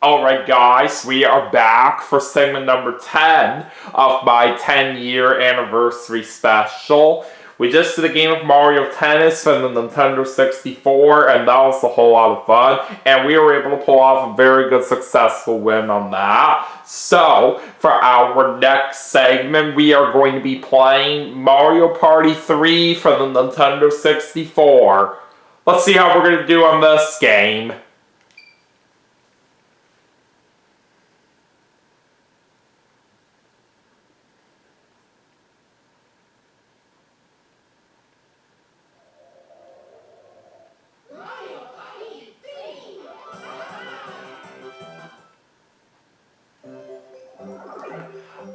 Alright guys, we are back for segment number 10 of my 10-year anniversary special. We just did a game of Mario Tennis for the Nintendo 64, and that was a whole lot of fun. And we were able to pull off a very good, successful win on that. So, for our next segment, we are going to be playing Mario Party 3 for the Nintendo 64. Let's see how we're going to do on this game.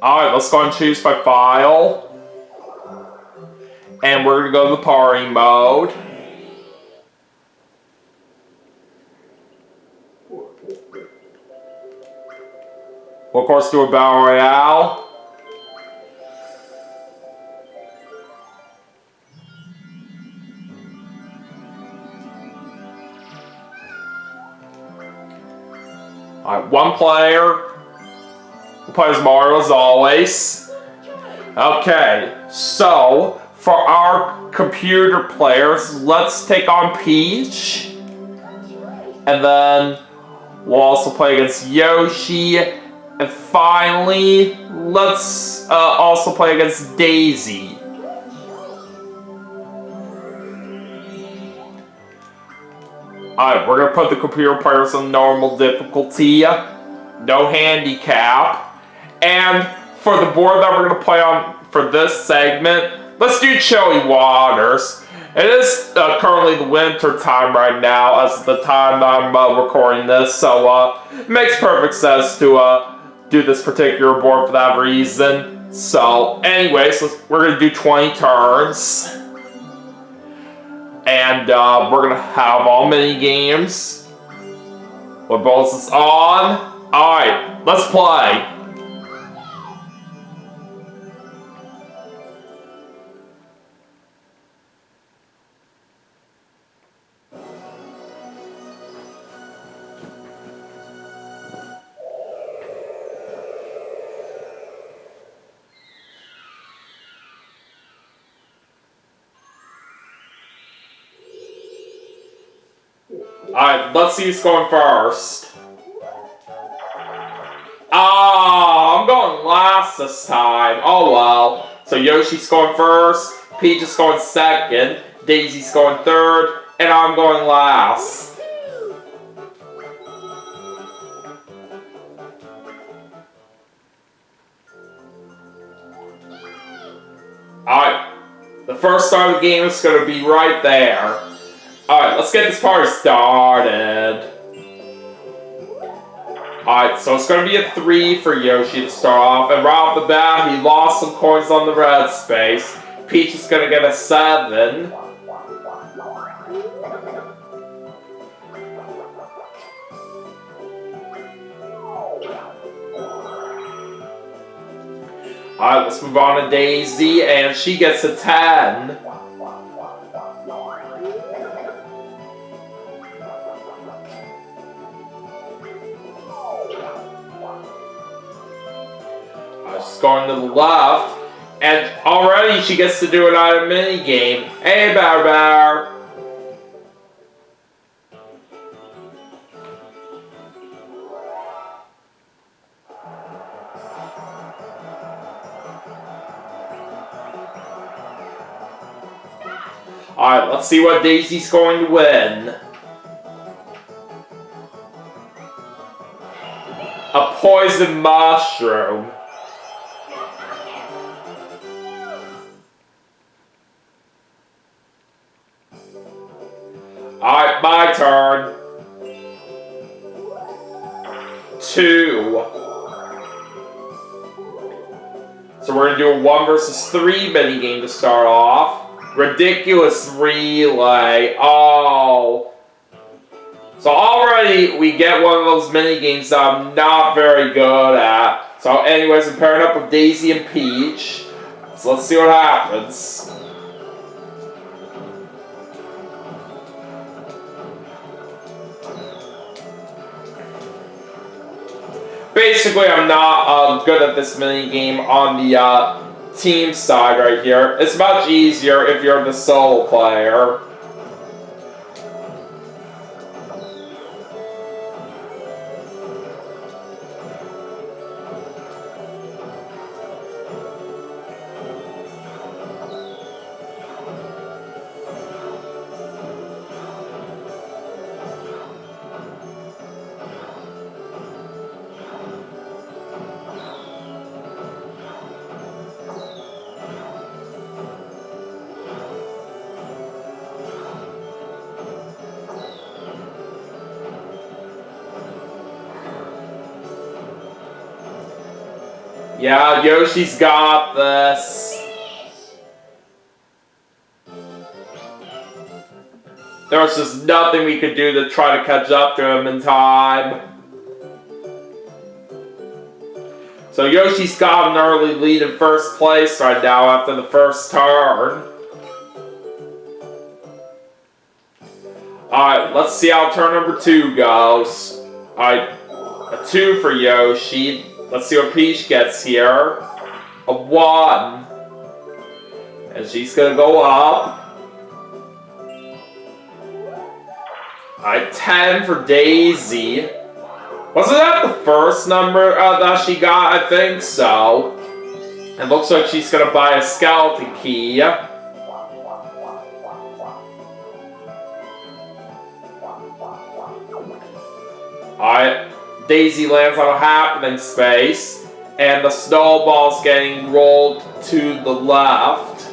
Alright, let's go and choose by file. And we're going to go to the party mode. We'll of course do a Battle Royale. Alright, one player. Plays Mario as always. Okay, so for our computer players, let's take on Peach. And then we'll also play against Yoshi. And finally, let's also play against Daisy. Alright, we're going to put the computer players on normal difficulty. No handicap. And for the board that we're going to play on for this segment, let's do Chilly Waters. It is currently the winter time right now as the time I'm recording this, so it makes perfect sense to do this particular board for that reason. So anyways, we're going to do 20 turns. And we're going to have all mini games. What balls is on? Alright, let's play. Alright, let's see who's going first. I'm going last this time. Oh well. So Yoshi's going first, Peach is going second, Daisy's going third, and I'm going last. Alright, the first start of the game is going to be right there. Alright, let's get this party started. Alright, so it's going to be a 3 for Yoshi to start off, and right off the bat, he lost some coins on the red space. Peach is going to get a 7. Alright, let's move on to Daisy, and she gets a 10. She's going to the left, and already she gets to do an item mini game. Hey, Bear Bear! Alright, let's see what Daisy's going to win. A poison mushroom. Alright, my turn. 2. So we're going to do a 1 versus 3 minigame to start off. Ridiculous relay. Oh. So already we get one of those minigames that I'm not very good at. So anyways, I'm pairing up with Daisy and Peach. So let's see what happens. Basically, I'm not good at this mini game on the team side right here. It's much easier if you're the solo player. Yeah, Yoshi's got this. There was just nothing we could do to try to catch up to him in time. So Yoshi's got an early lead in first place right now after the first turn. Alright, let's see how turn number 2 goes. Alright, a 2 for Yoshi. Let's see what Peach gets here. A 1. And she's gonna go up. Alright, 10 for Daisy. Wasn't that the first number that she got? I think so. It looks like she's gonna buy a skeleton key. Alright, Daisy lands on a happening space, and the snowball's getting rolled to the left.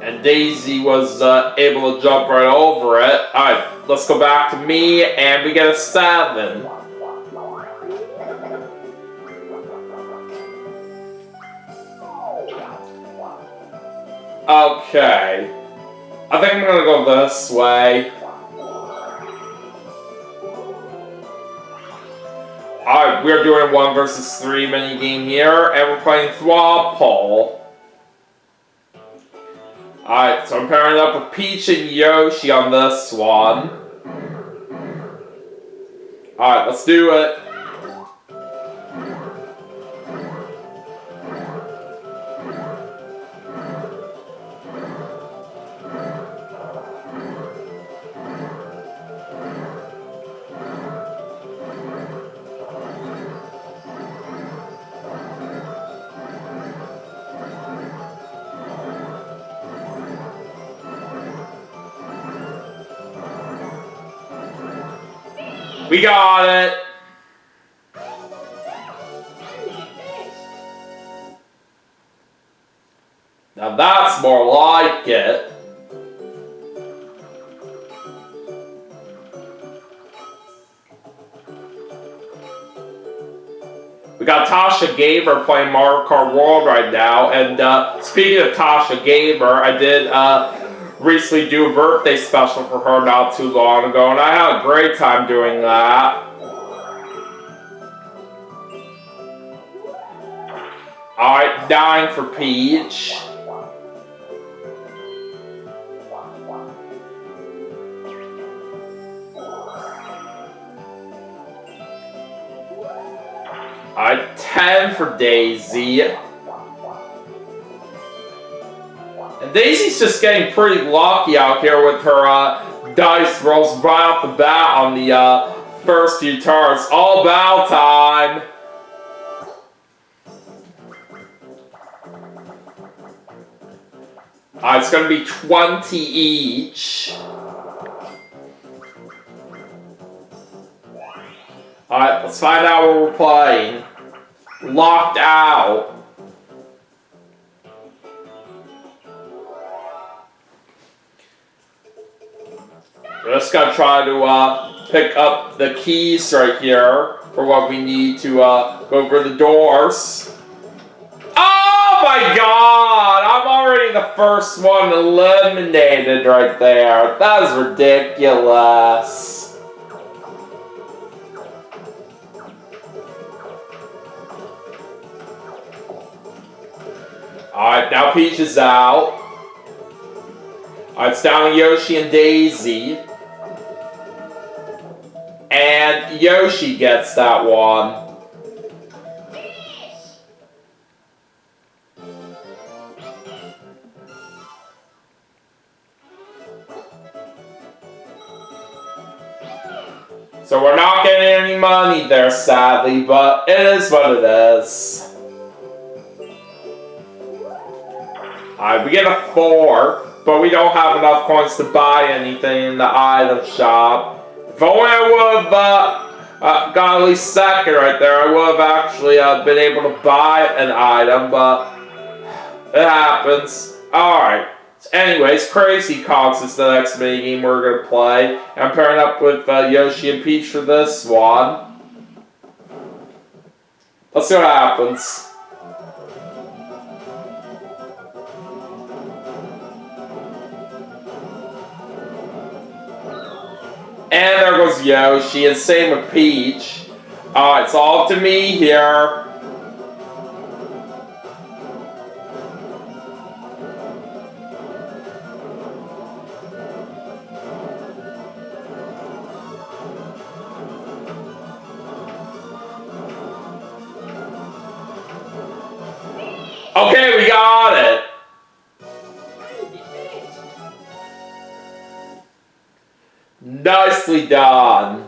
And Daisy was able to jump right over it. Alright, let's go back to me, and we get a 7. Okay. I think I'm gonna go this way. Alright, we're doing a 1 versus 3 mini game here, and we're playing Thwomple. Alright, so I'm pairing up with Peach and Yoshi on this one. Alright, let's do it. We got it! Now that's more like it. We got Tasha Gamer playing Mario Kart World right now, and speaking of Tasha Gamer, I did recently do a birthday special for her not too long ago, and I had a great time doing that. Alright, 9 for Peach. Alright, 10 for Daisy. And Daisy's just getting pretty lucky out here with her dice rolls right off the bat on the first few turns. All battle time! It's going to be 20 each. Alright, let's find out what we're playing. Locked out. We're just gonna try to pick up the keys right here for what we need to go over the doors. Oh my god! I'm already the first one eliminated right there. That is ridiculous. Alright, now Peach is out. Alright, it's down to Yoshi and Daisy. And Yoshi gets that one. So we're not getting any money there, sadly, but it is what it is. Alright, we get a 4, but we don't have enough coins to buy anything in the item shop. If only I would have got at least second right there, I would have actually been able to buy an item, but it happens. Alright. Anyways, Crazy Cogs is the next minigame we're going to play. I'm pairing up with Yoshi and Peach for this one. Let's see what happens. And there goes Yoshi, and same with Peach. Alright, it's all up to me here. Okay, we got it! Nicely done!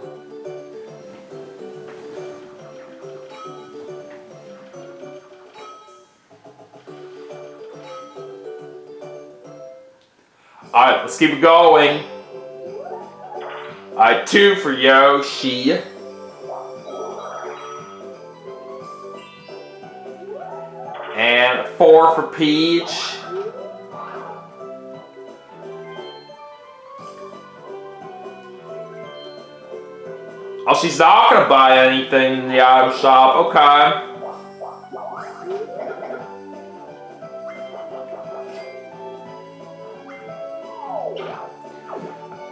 Alright, let's keep it going. Alright, 2 for Yoshi. And 4 for Peach. Oh, she's not gonna buy anything in the item shop. Okay.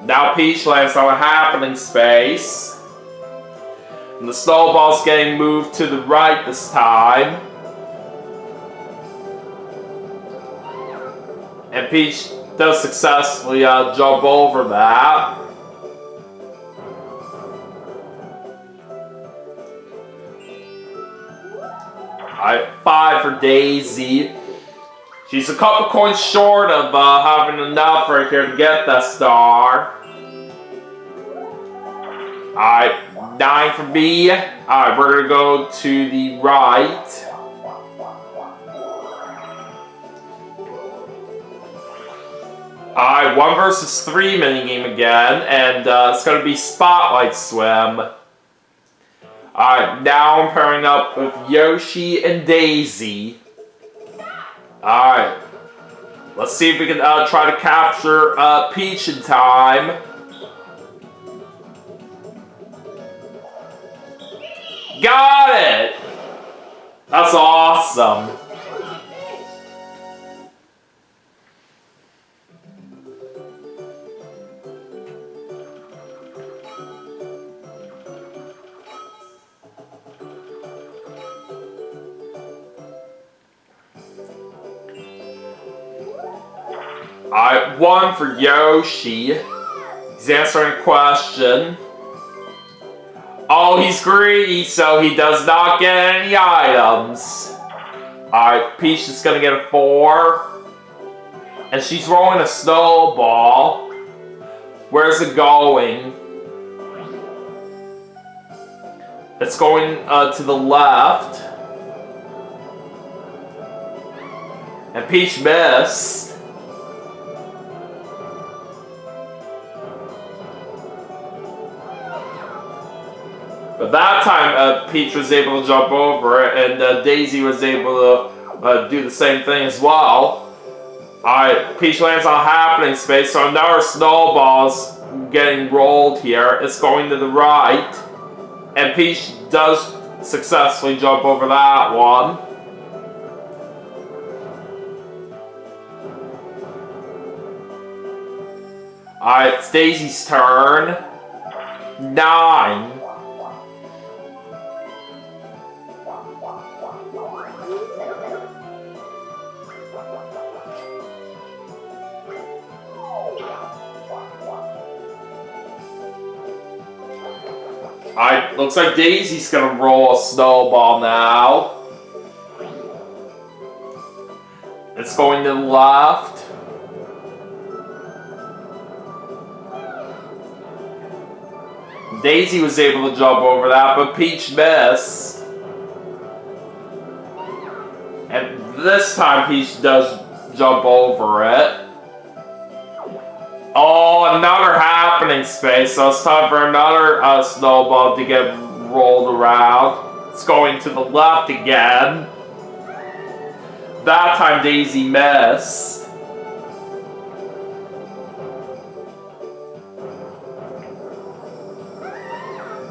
Now Peach lands on a happening space. And the snowball's getting moved to the right this time. And Peach does successfully jump over that. Alright, 5 for Daisy. She's a couple coins short of having enough right here to get that star. Alright, 9 for B. Alright, we're gonna go to the right. Alright, 1 versus 3 minigame again, and it's gonna be Spotlight Swim. Alright, now I'm pairing up with Yoshi and Daisy. Alright, let's see if we can try to capture Peach in time. Got it! That's awesome. Alright, 1 for Yoshi. He's answering a question. Oh, he's greedy, so he does not get any items. Alright, Peach is gonna get a 4. And she's rolling a snowball. Where's it going? It's going to the left. And Peach missed. But that time, Peach was able to jump over it, and Daisy was able to do the same thing as well. Alright, Peach lands on a happening space, so another snowball's getting rolled here. It's going to the right, and Peach does successfully jump over that one. Alright, it's Daisy's turn. 9. Alright, looks like Daisy's gonna roll a snowball now. It's going to the left. Daisy was able to jump over that, but Peach missed. And this time Peach does jump over it. Oh, another happening space, so it's time for another snowball to get rolled around. It's going to the left again. That time Daisy missed.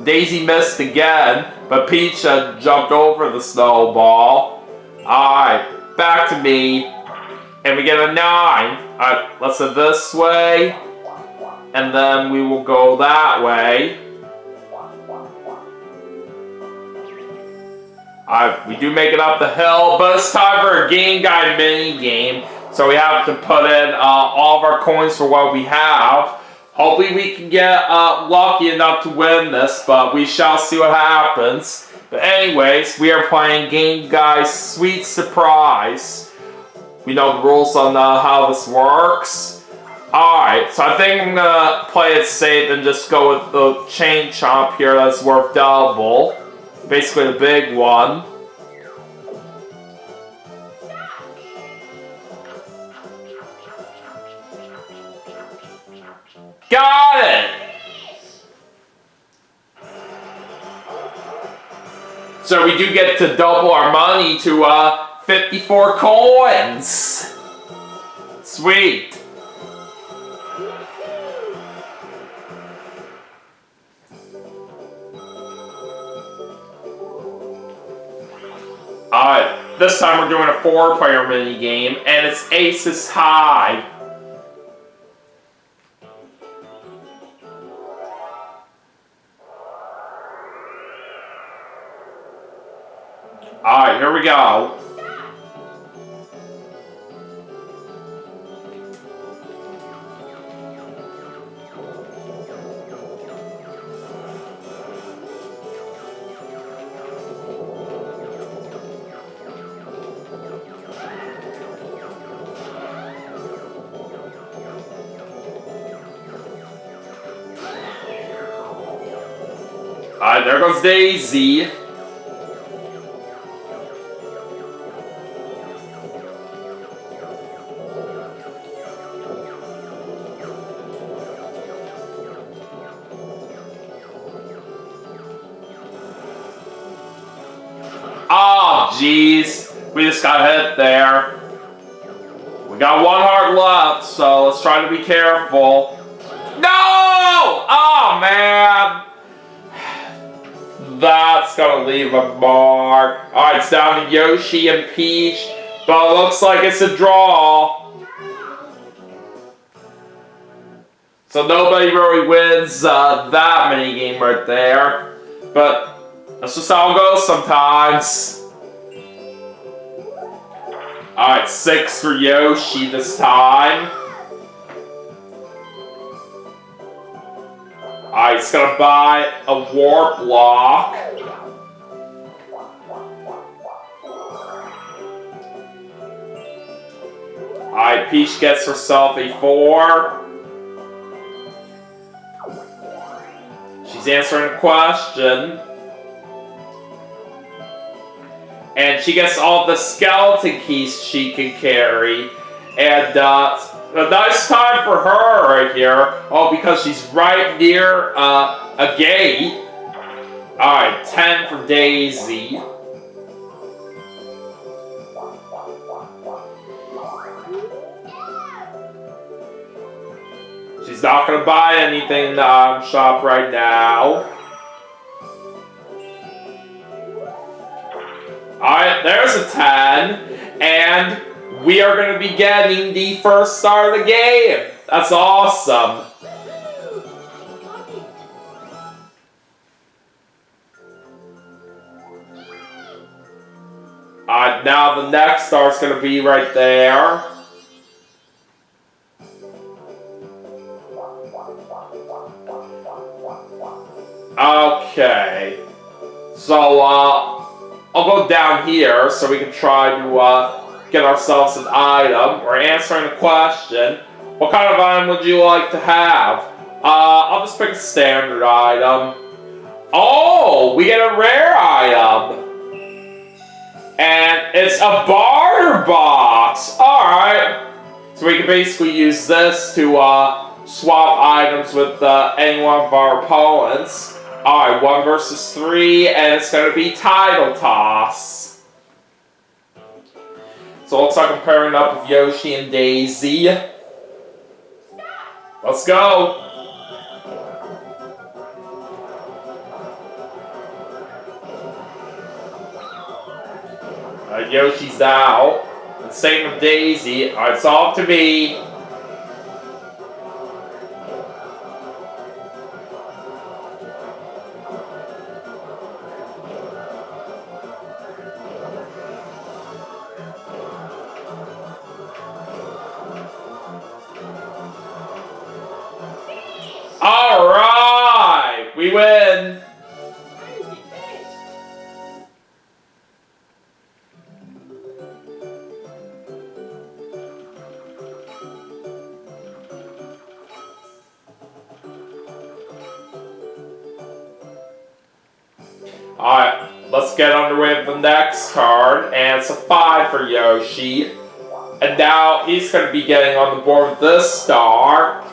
Daisy missed again, but Peach jumped over the snowball. Alright, back to me. And we get a 9. Alright, let's go this way. And then we will go that way. Alright, we do make it up the hill, but it's time for a Game Guide mini game. So we have to put in all of our coins for what we have. Hopefully we can get lucky enough to win this, but we shall see what happens. But anyways, we are playing Game Guide Sweet Surprise. We know the rules on how this works. Alright, so I think I'm going to play it safe and just go with the chain chomp here that's worth double. Basically the big one. Got it! So we do get to double our money to 54 coins. Sweet. Alright, this time we're doing a 4-player mini game, and it's Aces High. Alright, here we go. Alright, there goes Daisy. Oh, jeez. We just got hit there. We got 1 heart left, so let's try to be careful. No! Oh, man. That's gonna leave a mark. Alright, it's down to Yoshi and Peach, but it looks like it's a draw. So nobody really wins that mini game right there. But that's just how it goes sometimes. Alright, 6 for Yoshi this time. Alright, he's gonna buy a warp block. Alright, Peach gets herself a 4. She's answering a question. And she gets all the skeleton keys she can carry. And a nice time for her right here. Oh, because she's right near a gate. Alright, 10 for Daisy. She's not going to buy anything in the shop right now. Alright, there's a 10. And we are going to be getting the first star of the game. That's awesome. Now the next star is going to be right there. Okay. So, I'll go down here so we can try to get ourselves an item. We're answering the question. What kind of item would you like to have? I'll just pick a standard item. Oh, we get a rare item. And it's a barter box. Alright. So we can basically use this to swap items with any one of our opponents. Alright, 1 versus 3, and it's going to be title toss. So it looks like I'm pairing up with Yoshi and Daisy. Let's go! Alright, Yoshi's out. And same with Daisy. Alright, it's all up to me. Alright! We win! Alright, let's get underway with the next card, and it's a 5 for Yoshi. And now he's going to be getting on the board with this star.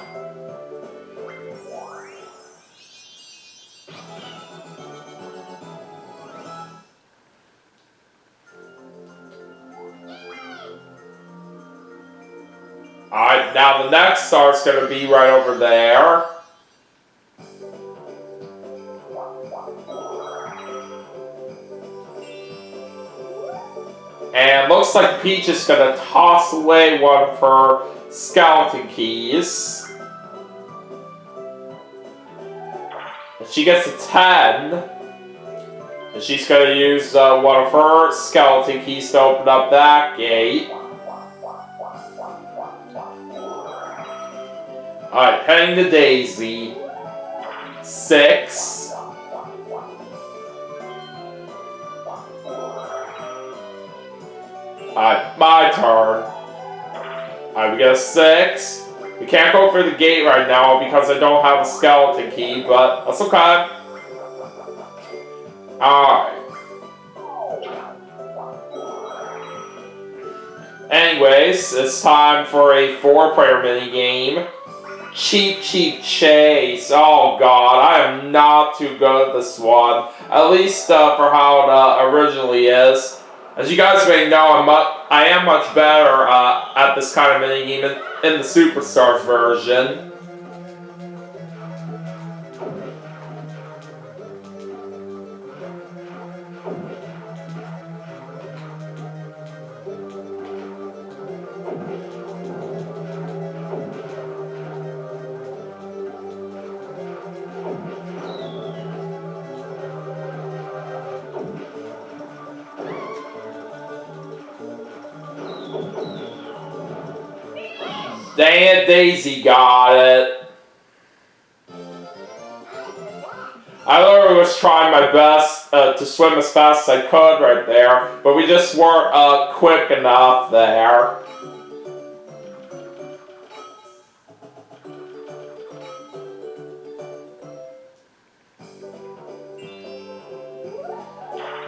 Alright, now the next star is going to be right over there. And looks like Peach is going to toss away one of her skeleton keys. And she gets a 10. And she's going to use one of her skeleton keys to open up that gate. Alright, heading to Daisy. 6. Alright, my turn. Alright, we get a 6. We can't go through the gate right now because I don't have a skeleton key, but that's okay. Alright. Anyways, it's time for a 4-player minigame. Cheep Cheep Chase. Oh god, I am not too good at this one. At least for how it originally is. As you guys may know, I am much better at this kind of minigame in the Superstars version. Dang it, Daisy got it. I literally was trying my best to swim as fast as I could right there, but we just weren't quick enough there.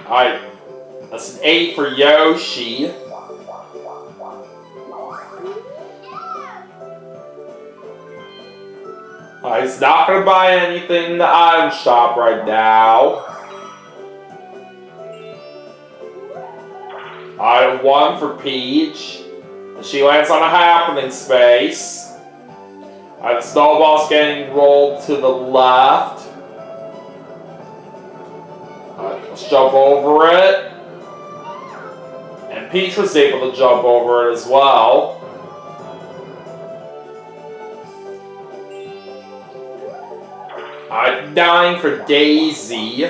Alright, that's an 8 for Yoshi. He's not going to buy anything in the item shop right now. Item 1 for Peach. And she lands on a happening space. The snowball's getting rolled to the left. Let's jump over it. And Peach was able to jump over it as well. I'm dying for Daisy.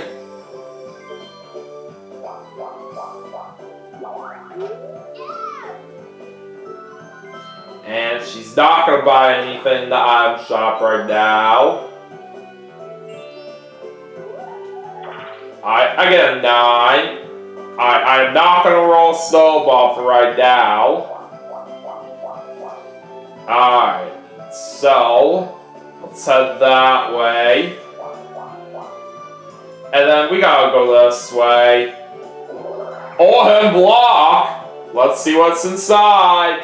And she's not going to buy anything in the item shop right now. I get a 9. I'm not gonna roll a snowball for right now. Alright, so let's head that way. And then we gotta go this way. Oh, and block! Let's see what's inside.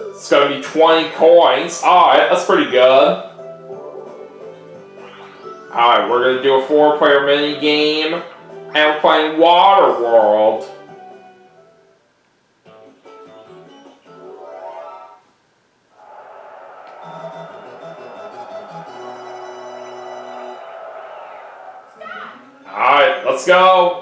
It's gonna be 20 coins. Alright, that's pretty good. Alright, we're gonna do a 4-player mini game. And we're playing Water World. Alright, let's go.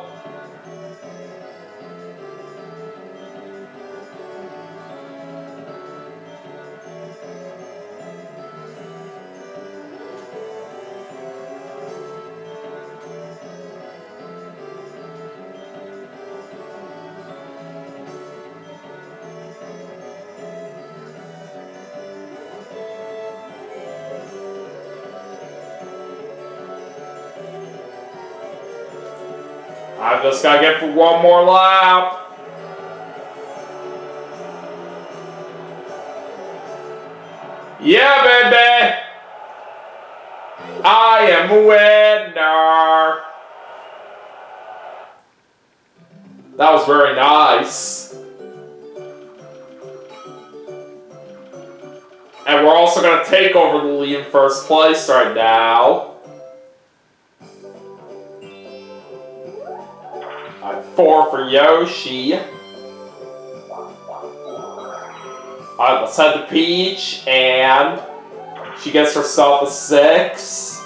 I just gotta get for one more lap. Yeah, baby! I am a winner! That was very nice. And we're also gonna take over the lead in first place right now. 4 for Yoshi. Alright, let's head to Peach, and she gets herself a 6.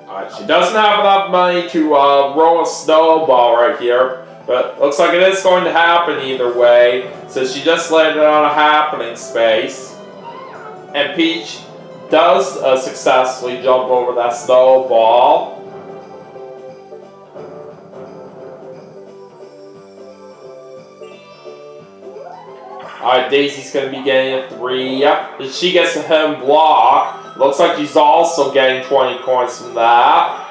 Alright, she doesn't have enough money to roll a snowball right here. But looks like it is going to happen either way, so she just landed on a happening space. And Peach does successfully jump over that snowball. Alright, Daisy's going to be getting a 3. And she gets a hidden block. Looks like she's also getting 20 coins from that.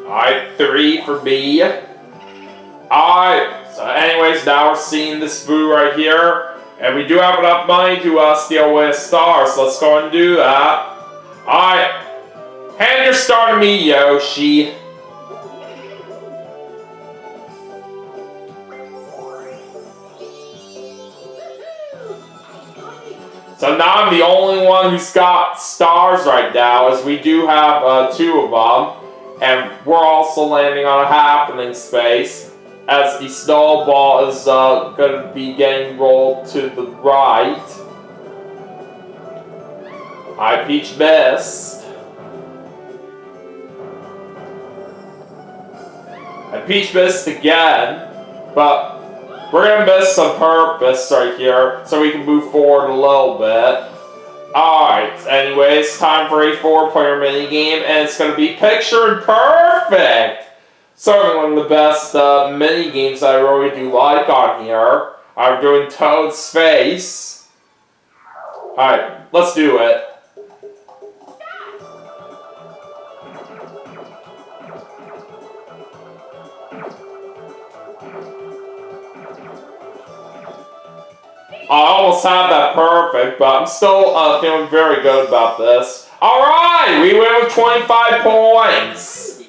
Alright, 3 for me. Alright, so anyways, now we're seeing this boo right here. And we do have enough money to steal away a star, so let's go and do that. Alright, hand your star to me, Yoshi. So now I'm the only one who's got stars right now, as we do have 2 of them. And we're also landing on a happening space, as the snowball is going to be getting rolled to the right. Peach missed. Peach missed again, but we're going to miss on purpose right here, so we can move forward a little bit. Alright, anyways, time for a 4-player minigame, and it's going to be Picture Perfect! Certainly one of the best minigames I really do like on here. I'm doing Toad's face. Alright, let's do it. I almost had that perfect, but I'm still feeling very good about this. Alright, we win with 25 points.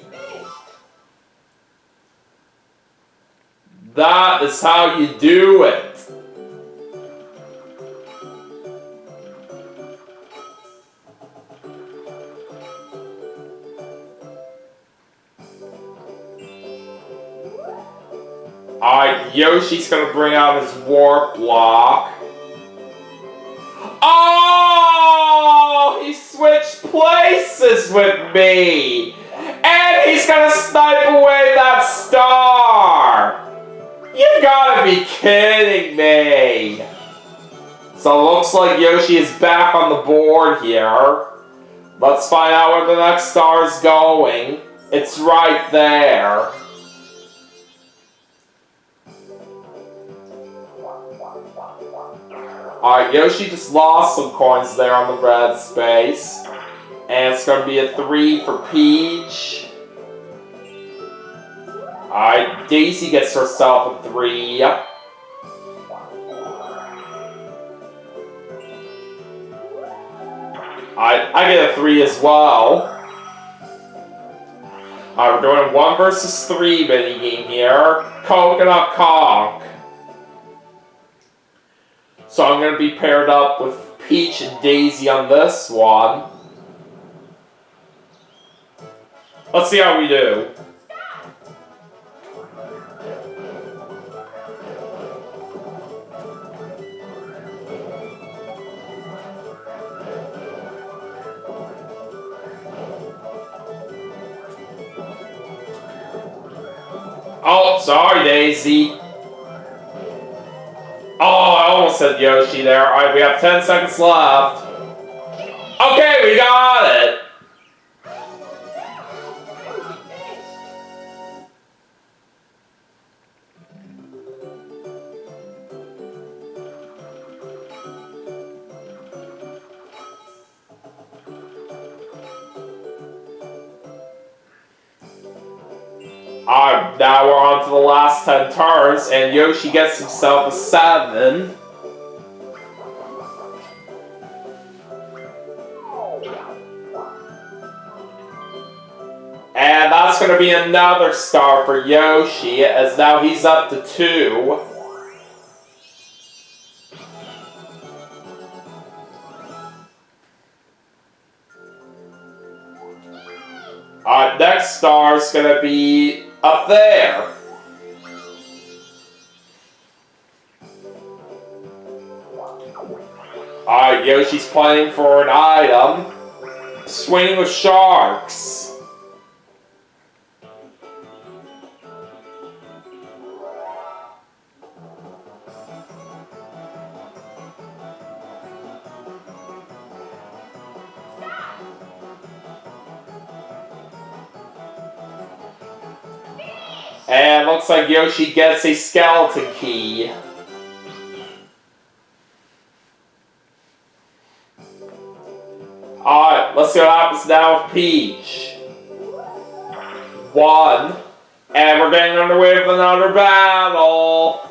That is how you do it. Alright, Yoshi's gonna bring out his warp block. Oh! He switched places with me! And he's gonna snipe away that star! You've gotta be kidding me! So it looks like Yoshi is back on the board here. Let's find out where the next star is going. It's right there. Alright, Yoshi just lost some coins there on the red space. And it's going to be a 3 for Peach. Alright, Daisy gets herself a 3. I get a 3 as well. Alright, we're doing a 1 versus 3 minigame here. Coconut Conk. So I'm going to be paired up with Peach and Daisy on this one. Let's see how we do. Oh, sorry, Daisy. Oh, I almost said Yoshi there. Alright, we have 10 seconds left. Okay, we got it! Alright, now we're on to the last 10 turns, and Yoshi gets himself a 7. And that's going to be another star for Yoshi, as now he's up to 2. Alright, next star is going to be up there. Alright, Yoshi's playing for an item. Swinging with sharks. And looks like Yoshi gets a skeleton key. Alright, let's see what happens now with Peach. 1. And we're getting underway with another battle.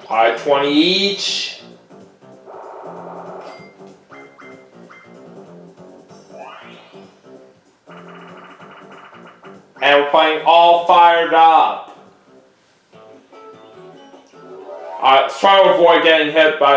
Alright, 20 each. And we're playing all fired up. Alright, let's try to avoid getting hit by